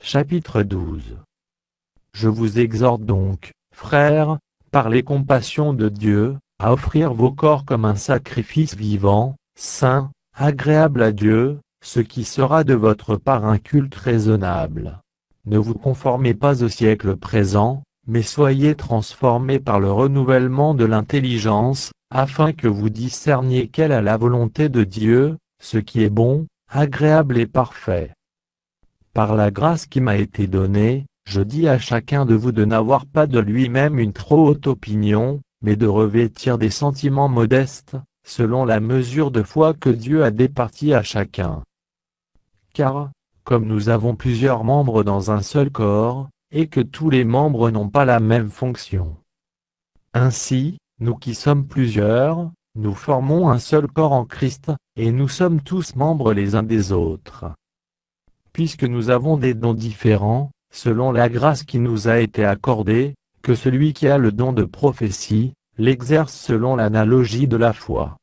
Chapitre 12. Je vous exhorte donc, frères, par les compassions de Dieu, à offrir vos corps comme un sacrifice vivant, saint, agréable à Dieu, ce qui sera de votre part un culte raisonnable. Ne vous conformez pas au siècle présent, mais soyez transformés par le renouvellement de l'intelligence, afin que vous discerniez quelle est la volonté de Dieu, ce qui est bon, agréable et parfait. Par la grâce qui m'a été donnée, je dis à chacun de vous de n'avoir pas de lui-même une trop haute opinion, mais de revêtir des sentiments modestes, selon la mesure de foi que Dieu a départie à chacun. Car, comme nous avons plusieurs membres dans un seul corps, et que tous les membres n'ont pas la même fonction. Ainsi, nous qui sommes plusieurs, nous formons un seul corps en Christ, et nous sommes tous membres les uns des autres. Puisque nous avons des dons différents, selon la grâce qui nous a été accordée, que celui qui a le don de prophétie, l'exerce selon l'analogie de la foi.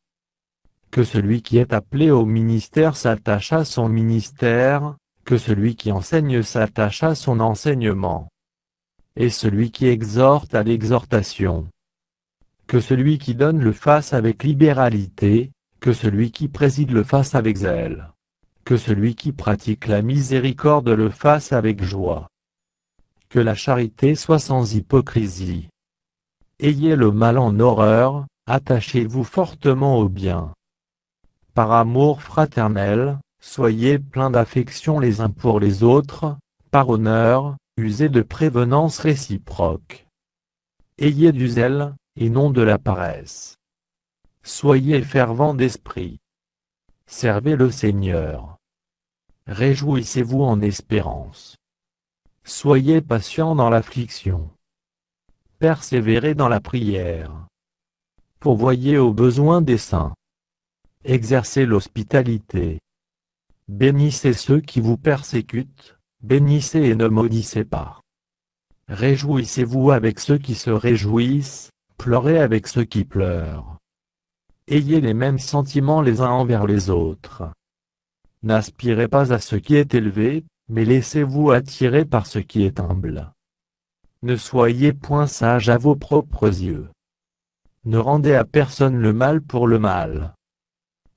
Que celui qui est appelé au ministère s'attache à son ministère, que celui qui enseigne s'attache à son enseignement. Et celui qui exhorte à l'exhortation. Que celui qui donne le fasse avec libéralité, que celui qui préside le fasse avec zèle. Que celui qui pratique la miséricorde le fasse avec joie. Que la charité soit sans hypocrisie. Ayez le mal en horreur, attachez-vous fortement au bien. Par amour fraternel, soyez pleins d'affection les uns pour les autres, par honneur, usez de prévenance réciproque. Ayez du zèle, et non de la paresse. Soyez fervents d'esprit. Servez le Seigneur. Réjouissez-vous en espérance. Soyez patients dans l'affliction. Persévérez dans la prière. Pourvoyez aux besoins des saints. Exercez l'hospitalité. Bénissez ceux qui vous persécutent, bénissez et ne maudissez pas. Réjouissez-vous avec ceux qui se réjouissent, pleurez avec ceux qui pleurent. Ayez les mêmes sentiments les uns envers les autres. N'aspirez pas à ce qui est élevé, mais laissez-vous attirer par ce qui est humble. Ne soyez point sages à vos propres yeux. Ne rendez à personne le mal pour le mal.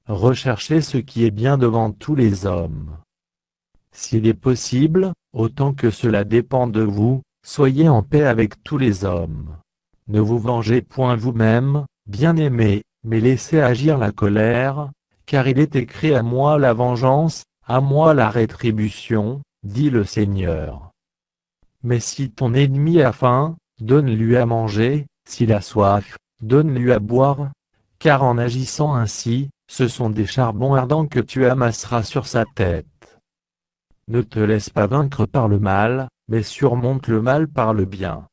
Recherchez ce qui est bien devant tous les hommes. S'il est possible, autant que cela dépend de vous, soyez en paix avec tous les hommes. Ne vous vengez point vous-même, bien-aimés, mais laissez agir la colère, car il est écrit à moi la vengeance, à moi la rétribution, dit le Seigneur. Mais si ton ennemi a faim, donne-lui à manger, s'il a soif, donne-lui à boire, car en agissant ainsi, ce sont des charbons ardents que tu amasseras sur sa tête. Ne te laisse pas vaincre par le mal, mais surmonte le mal par le bien.